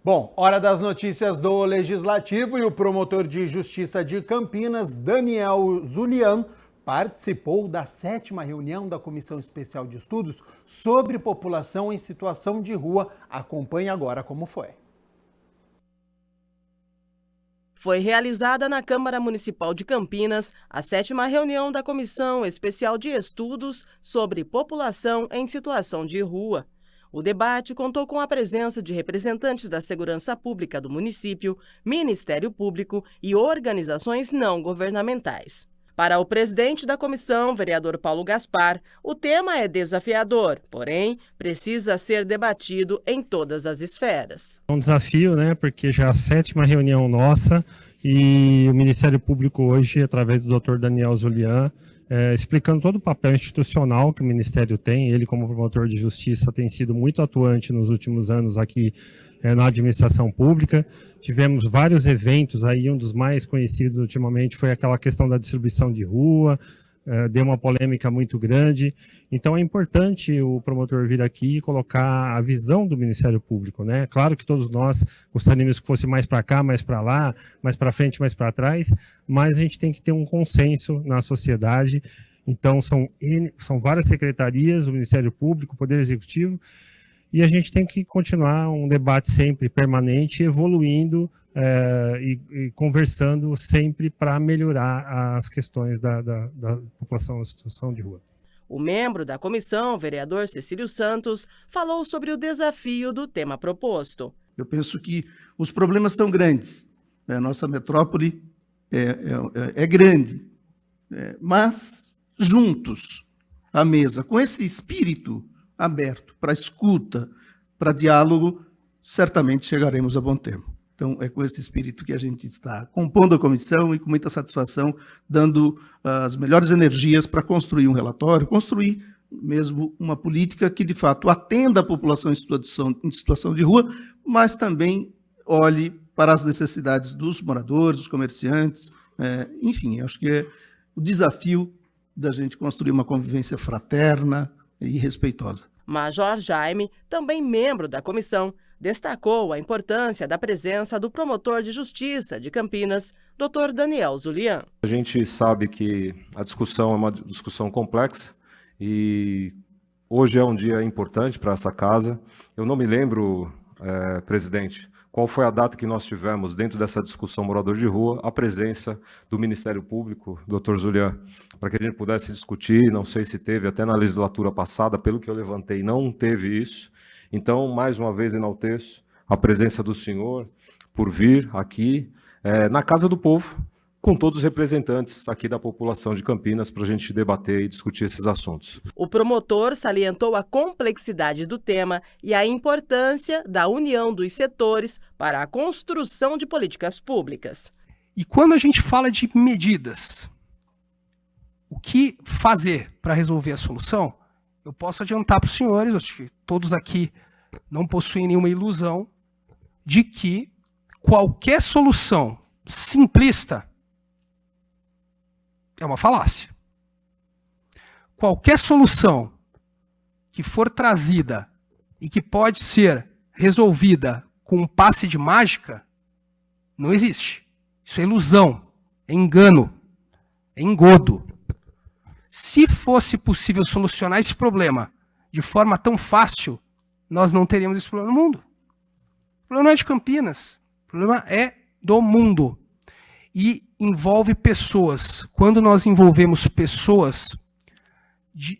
Bom, hora das notícias do Legislativo e o promotor de Justiça de Campinas, Daniel Zulian, participou da 7ª reunião da Comissão Especial de Estudos sobre População em Situação de Rua. Acompanhe agora como foi. Foi realizada na Câmara Municipal de Campinas a 7ª reunião da Comissão Especial de Estudos sobre População em Situação de Rua. O debate contou com a presença de representantes da Segurança Pública do município, Ministério Público e organizações não governamentais. Para o presidente da comissão, vereador Paulo Gaspar, o tema é desafiador, porém precisa ser debatido em todas as esferas. É um desafio, né? Porque já é a 7ª reunião nossa e o Ministério Público hoje, através do Dr. Daniel Zulian, explicando todo o papel institucional que o Ministério tem. Ele, como promotor de justiça, tem sido muito atuante nos últimos anos aqui na administração pública. Tivemos vários eventos, aí um dos mais conhecidos ultimamente foi aquela questão da distribuição de rua, deu uma polêmica muito grande. Então é importante o promotor vir aqui e colocar a visão do Ministério Público, né? Claro que todos nós gostaríamos que fosse mais para cá, mais para lá, mais para frente, mais para trás, mas a gente tem que ter um consenso na sociedade. Então são várias secretarias, o Ministério Público, o Poder Executivo, e a gente tem que continuar um debate sempre permanente, evoluindo e conversando sempre para melhorar as questões da população em situação de rua. O membro da comissão, vereador Cecílio Santos, falou sobre o desafio do tema proposto. Eu penso que os problemas são grandes. A nossa metrópole é grande, mas juntos à mesa, com esse espírito aberto para escuta, para diálogo, certamente chegaremos a bom termo. Então, é com esse espírito que a gente está compondo a comissão e com muita satisfação, dando as melhores energias para construir um relatório, construir mesmo uma política que, de fato, atenda a população em situação de rua, mas também olhe para as necessidades dos moradores, dos comerciantes, enfim, acho que é o desafio da gente construir uma convivência fraterna e respeitosa. Major Jaime, também membro da comissão, destacou a importância da presença do promotor de justiça de Campinas, Dr. Daniel Zulian. A gente sabe que a discussão é uma discussão complexa e hoje é um dia importante para essa casa. Eu não me lembro, presidente, qual foi a data que nós tivemos dentro dessa discussão morador de rua, a presença do Ministério Público, Dr. Zulian, para que a gente pudesse discutir. Não sei se teve até na legislatura passada, pelo que eu levantei, não teve isso. Então, mais uma vez, enalteço a presença do senhor por vir aqui na Casa do Povo, com todos os representantes aqui da população de Campinas, para a gente debater e discutir esses assuntos. O promotor salientou a complexidade do tema e a importância da união dos setores para a construção de políticas públicas. E quando a gente fala de medidas, o que fazer para resolver a solução? Eu posso adiantar para os senhores, acho que todos aqui não possuem nenhuma ilusão, de que qualquer solução simplista é uma falácia. Qualquer solução que for trazida e que pode ser resolvida com um passe de mágica, não existe. Isso é ilusão, é engano, é engodo. Se fosse possível solucionar esse problema de forma tão fácil, nós não teríamos esse problema no mundo. O problema não é de Campinas, o problema é do mundo. E envolve pessoas. Quando nós envolvemos pessoas,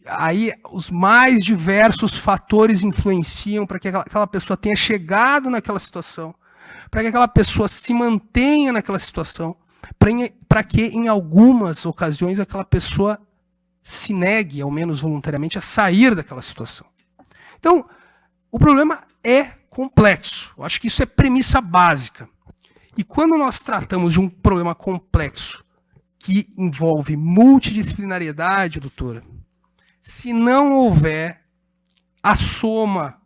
aí os mais diversos fatores influenciam para que aquela pessoa tenha chegado naquela situação, para que aquela pessoa se mantenha naquela situação, para que em algumas ocasiões aquela pessoa se negue, ao menos voluntariamente, a sair daquela situação. Então, o problema é complexo. Eu acho que isso é premissa básica. E quando nós tratamos de um problema complexo, que envolve multidisciplinariedade, doutora, se não houver a soma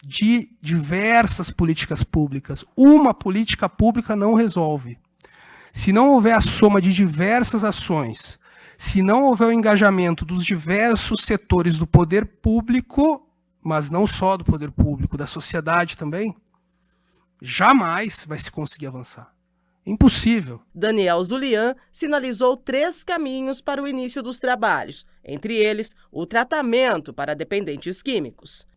de diversas políticas públicas, uma política pública não resolve. Se não houver a soma de diversas ações, se não houver o engajamento dos diversos setores do poder público, mas não só do poder público, da sociedade também, jamais vai se conseguir avançar. Impossível. Daniel Zulian sinalizou 3 caminhos para o início dos trabalhos, entre eles o tratamento para dependentes químicos.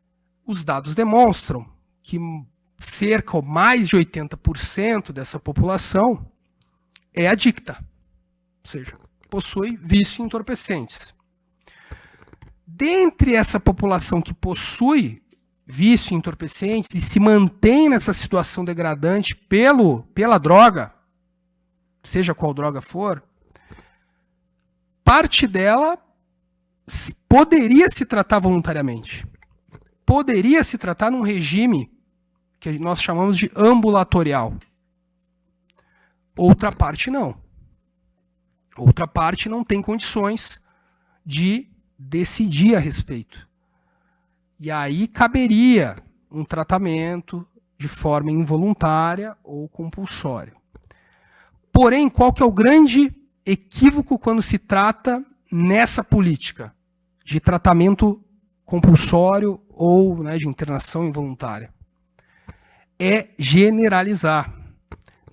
Os dados demonstram que cerca ou mais de 80% dessa população é adicta, ou seja, possui vício em entorpecentes. Dentre essa população que possui vício em entorpecentes e se mantém nessa situação degradante pela droga, seja qual droga for, parte dela poderia se tratar voluntariamente. Poderia se tratar num regime que nós chamamos de ambulatorial. Outra parte não. Outra parte não tem condições de decidir a respeito. E aí caberia um tratamento de forma involuntária ou compulsória. Porém, qual que é o grande equívoco quando se trata nessa política de tratamento compulsório ou, né, de internação involuntária? É generalizar.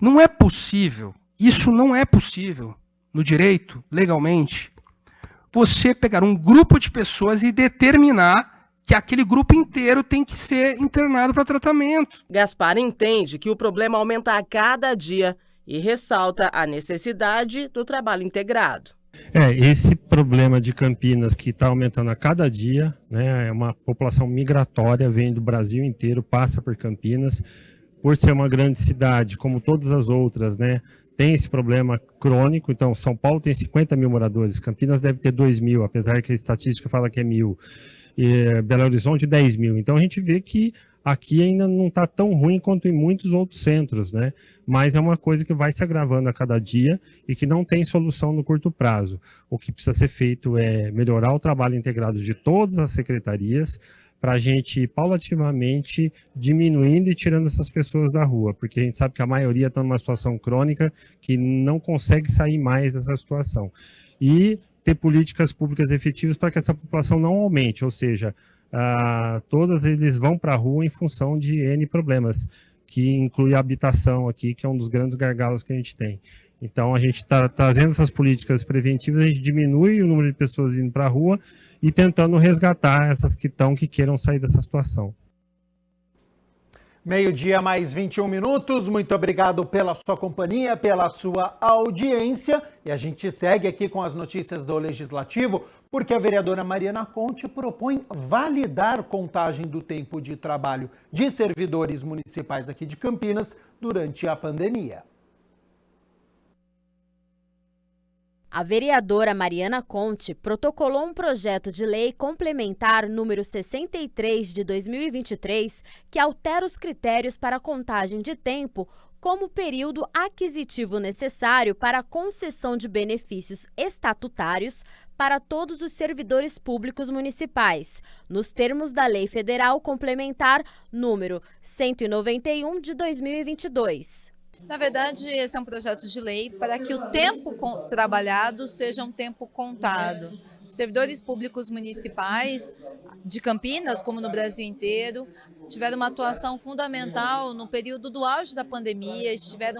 Não é possível, isso não é possível no direito, legalmente, você pegar um grupo de pessoas e determinar que aquele grupo inteiro tem que ser internado para tratamento. Gaspar entende que o problema aumenta a cada dia e ressalta a necessidade do trabalho integrado. Esse problema de Campinas que está aumentando a cada dia, né, é uma população migratória, vem do Brasil inteiro, passa por Campinas, por ser uma grande cidade, como todas as outras, né, tem esse problema crônico. Então, São Paulo tem 50 mil moradores, Campinas deve ter 2 mil, apesar que a estatística fala que é 1.000, e Belo Horizonte 10 mil. Então, a gente vê que aqui ainda não está tão ruim quanto em muitos outros centros, né? Mas é uma coisa que vai se agravando a cada dia e que não tem solução no curto prazo. O que precisa ser feito é melhorar o trabalho integrado de todas as secretarias para a gente ir paulatinamente diminuindo e tirando essas pessoas da rua, porque a gente sabe que a maioria está numa situação crônica que não consegue sair mais dessa situação. E ter políticas públicas efetivas para que essa população não aumente, ou seja, todas eles vão para a rua em função de N problemas, que inclui a habitação aqui, que é um dos grandes gargalos que a gente tem. Então, a gente está trazendo essas políticas preventivas, a gente diminui o número de pessoas indo para a rua e tentando resgatar essas que queiram sair dessa situação. 12:00 mais 21 minutos. Muito obrigado pela sua companhia, pela sua audiência. E a gente segue aqui com as notícias do Legislativo, porque a vereadora Mariana Conte propõe validar contagem do tempo de trabalho de servidores municipais aqui de Campinas durante a pandemia. A vereadora Mariana Conte protocolou um projeto de lei complementar número 63 de 2023 que altera os critérios para a contagem de tempo como período aquisitivo necessário para a concessão de benefícios estatutários para todos os servidores públicos municipais, nos termos da Lei Federal Complementar número 191 de 2022. Na verdade, esse é um projeto de lei para que o tempo trabalhado seja um tempo contado. Os servidores públicos municipais de Campinas, como no Brasil inteiro, tiveram uma atuação fundamental no período do auge da pandemia,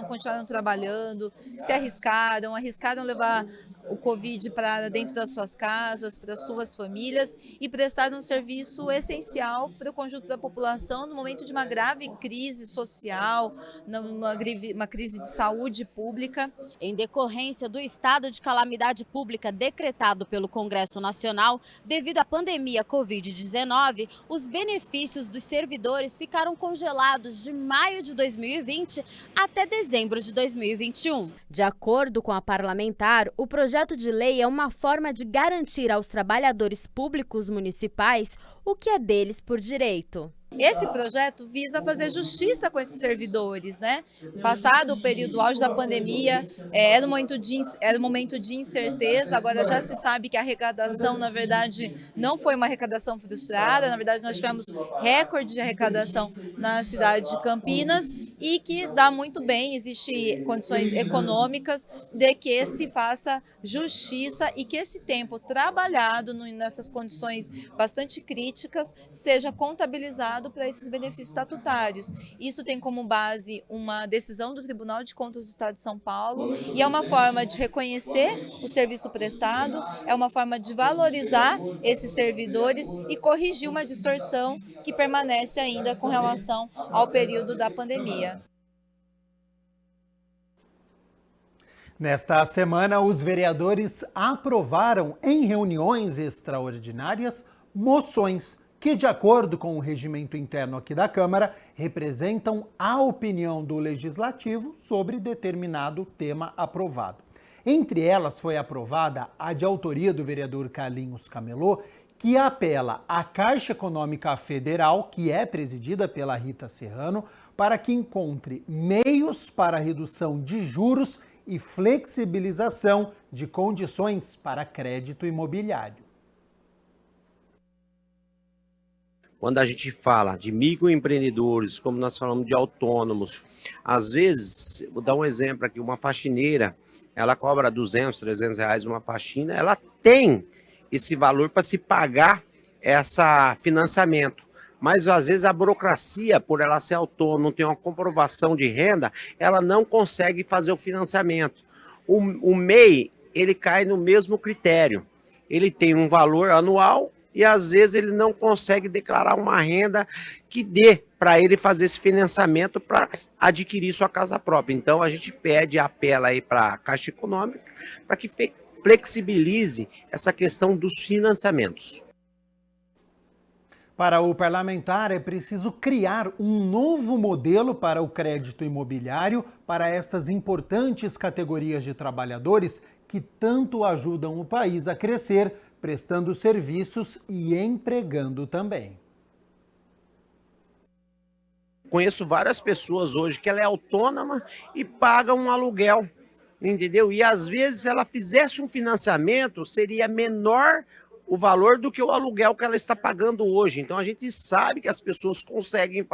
continuaram trabalhando, se arriscaram levar o Covid para dentro das suas casas, para suas famílias e prestaram um serviço essencial para o conjunto da população no momento de uma grave crise social, uma crise de saúde pública. Em decorrência do estado de calamidade pública decretado pelo Congresso Nacional devido à pandemia Covid-19, os benefícios dos servidores ficaram congelados de maio de 2020 até dezembro de 2021. De acordo com a parlamentar, o projeto de lei é uma forma de garantir aos trabalhadores públicos municipais o que é deles por direito. Esse projeto visa fazer justiça com esses servidores, né? Passado o período auge da pandemia, era um momento de incerteza, agora já se sabe que a arrecadação, na verdade, não foi uma arrecadação frustrada, na verdade nós tivemos recorde de arrecadação na cidade de Campinas e que dá muito bem, existem condições econômicas de que se faça justiça e que esse tempo trabalhado nessas condições bastante críticas seja contabilizado para esses benefícios estatutários. Isso tem como base uma decisão do Tribunal de Contas do Estado de São Paulo e é uma forma de reconhecer o serviço prestado, é uma forma de valorizar esses servidores e corrigir uma distorção que permanece ainda com relação ao período da pandemia. Nesta semana, os vereadores aprovaram em reuniões extraordinárias moções que, de acordo com o regimento interno aqui da Câmara, representam a opinião do Legislativo sobre determinado tema aprovado. Entre elas foi aprovada a de autoria do vereador Carlinhos Camelô, que apela à Caixa Econômica Federal, que é presidida pela Rita Serrano, para que encontre meios para redução de juros e flexibilização de condições para crédito imobiliário. Quando a gente fala de microempreendedores, como nós falamos de autônomos, às vezes, vou dar um exemplo aqui, uma faxineira, ela cobra R$200, R$300 uma faxina, ela tem esse valor para se pagar esse financiamento. Mas, às vezes, a burocracia, por ela ser autônoma, não ter uma comprovação de renda, ela não consegue fazer o financiamento. O MEI, ele cai no mesmo critério. Ele tem um valor anual e, às vezes, ele não consegue declarar uma renda que dê para ele fazer esse financiamento para adquirir sua casa própria. Então, a gente apela aí para a Caixa Econômica para que flexibilize essa questão dos financiamentos. Para o parlamentar, é preciso criar um novo modelo para o crédito imobiliário para estas importantes categorias de trabalhadores que tanto ajudam o país a crescer, prestando serviços e empregando também. Conheço várias pessoas hoje que ela é autônoma e paga um aluguel, entendeu? E às vezes, se ela fizesse um financiamento, seria menor o valor do que o aluguel que ela está pagando hoje. Então, a gente sabe que as pessoas conseguem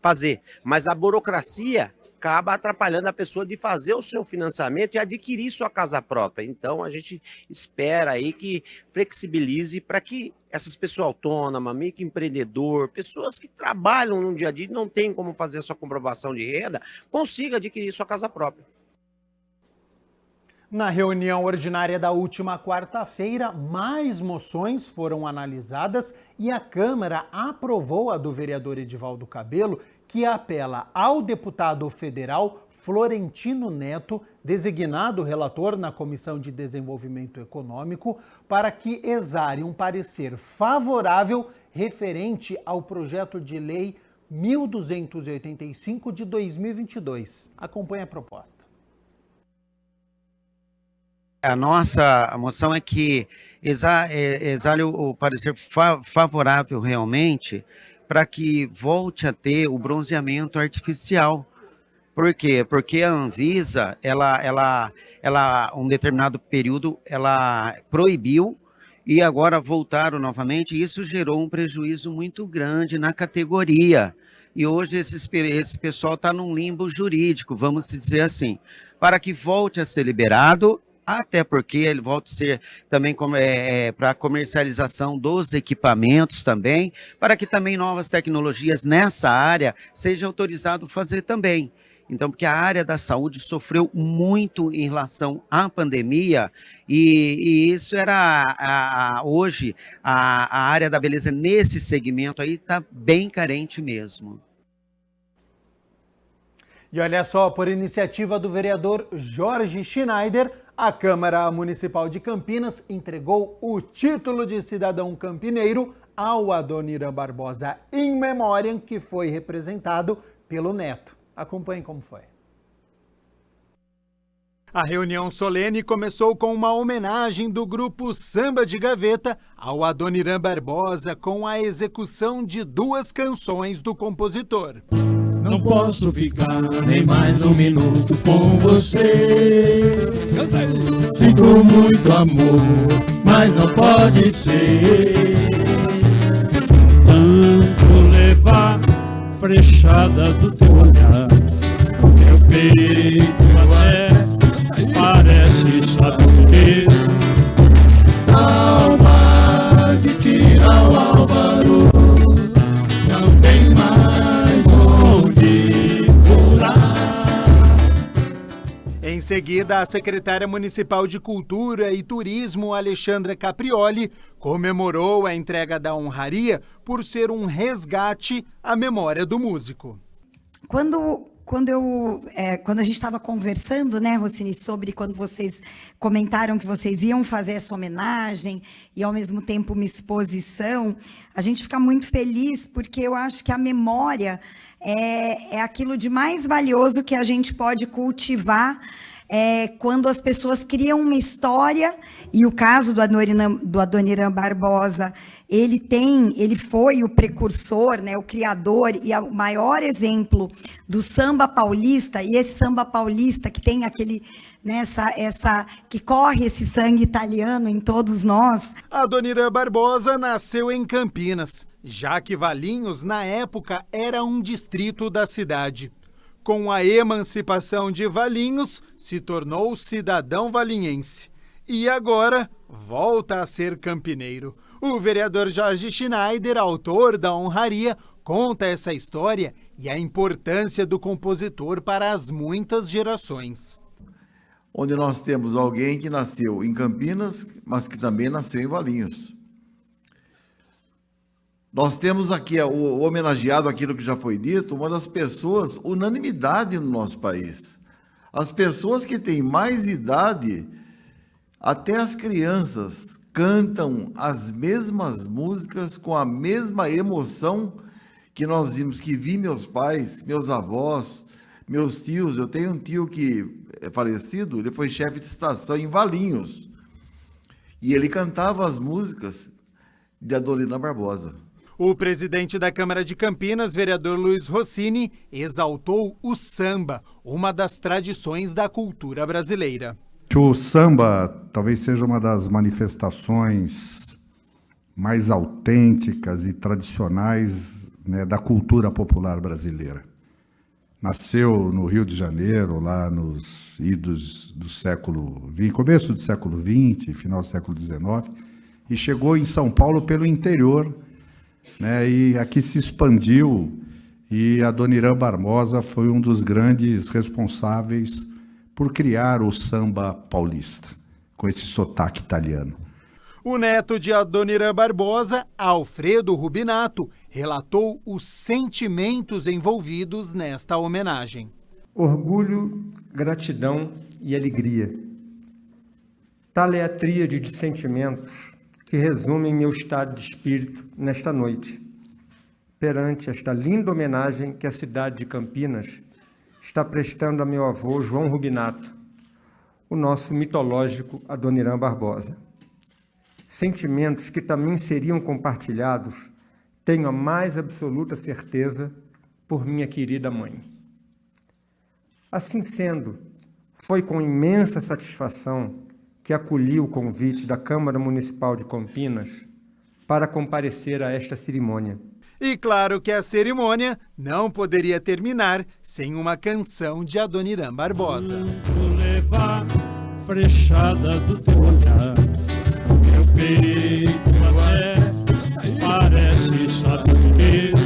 fazer, mas a burocracia acaba atrapalhando a pessoa de fazer o seu financiamento e adquirir sua casa própria. Então, a gente espera aí que flexibilize para que essas pessoas autônomas, microempreendedor, pessoas que trabalham no dia a dia e não têm como fazer a sua comprovação de renda, consigam adquirir sua casa própria. Na reunião ordinária da última quarta-feira, mais moções foram analisadas e a Câmara aprovou a do vereador Edivaldo Cabello, que apela ao deputado federal Florentino Neto, designado relator na Comissão de Desenvolvimento Econômico, para que exare um parecer favorável referente ao projeto de lei 1285 de 2022. Acompanhe a proposta. A nossa moção é que exale o parecer favorável realmente para que volte a ter o bronzeamento artificial. Por quê? Porque a Anvisa, ela um determinado período, ela proibiu e agora voltaram novamente e isso gerou um prejuízo muito grande na categoria. E hoje esse pessoal está num limbo jurídico, vamos dizer assim, para que volte a ser liberado. Até porque ele volta a ser também para comercialização dos equipamentos também, para que também novas tecnologias nessa área sejam autorizadas a fazer também. Então, porque a área da saúde sofreu muito em relação à pandemia e isso era hoje a área da beleza nesse segmento aí está bem carente mesmo. E olha só, por iniciativa do vereador Jorge Schneider, a Câmara Municipal de Campinas entregou o título de cidadão campineiro ao Adoniran Barbosa in memoriam, que foi representado pelo neto. Acompanhe como foi. A reunião solene começou com uma homenagem do grupo Samba de Gaveta ao Adoniran Barbosa com a execução de 2 canções do compositor. Não posso ficar nem mais um minuto com você. Sinto muito amor, mas não pode ser. Tanto levar frechada do teu olhar. meu peito até parece saber. Alma de tirar o Álvaro, não tem mais onde pular. Em seguida, a secretária municipal de Cultura e Turismo, Alexandra Caprioli, comemorou a entrega da honraria por ser um resgate à memória do músico. Quando a gente estava conversando, né, Rossini, sobre quando vocês comentaram que vocês iam fazer essa homenagem e, ao mesmo tempo, uma exposição, a gente fica muito feliz porque eu acho que a memória é aquilo de mais valioso que a gente pode cultivar quando as pessoas criam uma história, e o caso do Adoniran Barbosa, ele foi o precursor, né, o criador e o maior exemplo do samba paulista, e esse samba paulista que tem aquele, né, que corre esse sangue italiano em todos nós. Adoniran Barbosa nasceu em Campinas, já que Valinhos, na época, era um distrito da cidade. Com a emancipação de Valinhos, se tornou cidadão valinhense. E agora, volta a ser campineiro. O vereador Jorge Schneider, autor da honraria, conta essa história e a importância do compositor para as muitas gerações. Onde nós temos alguém que nasceu em Campinas, mas que também nasceu em Valinhos. Nós temos aqui o homenageado, aquilo que já foi dito, uma das pessoas, unanimidade no nosso país. As pessoas que têm mais idade, até as crianças, cantam as mesmas músicas com a mesma emoção que nós vimos, que vi meus pais, meus avós, meus tios. Eu tenho um tio que é falecido, ele foi chefe de estação em Valinhos. E ele cantava as músicas de Adoniran Barbosa. O presidente da Câmara de Campinas, vereador Luiz Rossini, exaltou o samba, uma das tradições da cultura brasileira. O samba talvez seja uma das manifestações mais autênticas e tradicionais, né, da cultura popular brasileira. Nasceu no Rio de Janeiro, lá nos idos do século XX, começo do século XX, final do século XIX, e chegou em São Paulo pelo interior, né, e aqui se expandiu, e Adoniran Barbosa foi um dos grandes responsáveis por criar o samba paulista, com esse sotaque italiano. O neto de Adoniran Barbosa, Alfredo Rubinato, relatou os sentimentos envolvidos nesta homenagem. Orgulho, gratidão e alegria. Tal é a tríade de sentimentos que resumem meu estado de espírito nesta noite, perante esta linda homenagem que a cidade de Campinas está prestando a meu avô João Rubinato, o nosso mitológico Adoniran Barbosa. Sentimentos que também seriam compartilhados, tenho a mais absoluta certeza, por minha querida mãe. Assim sendo, foi com imensa satisfação que acolhi o convite da Câmara Municipal de Campinas para comparecer a esta cerimônia. E claro que a cerimônia não poderia terminar sem uma canção de Adoniran Barbosa. Vou levar frechada do teu olhar, meu peito até parece saber.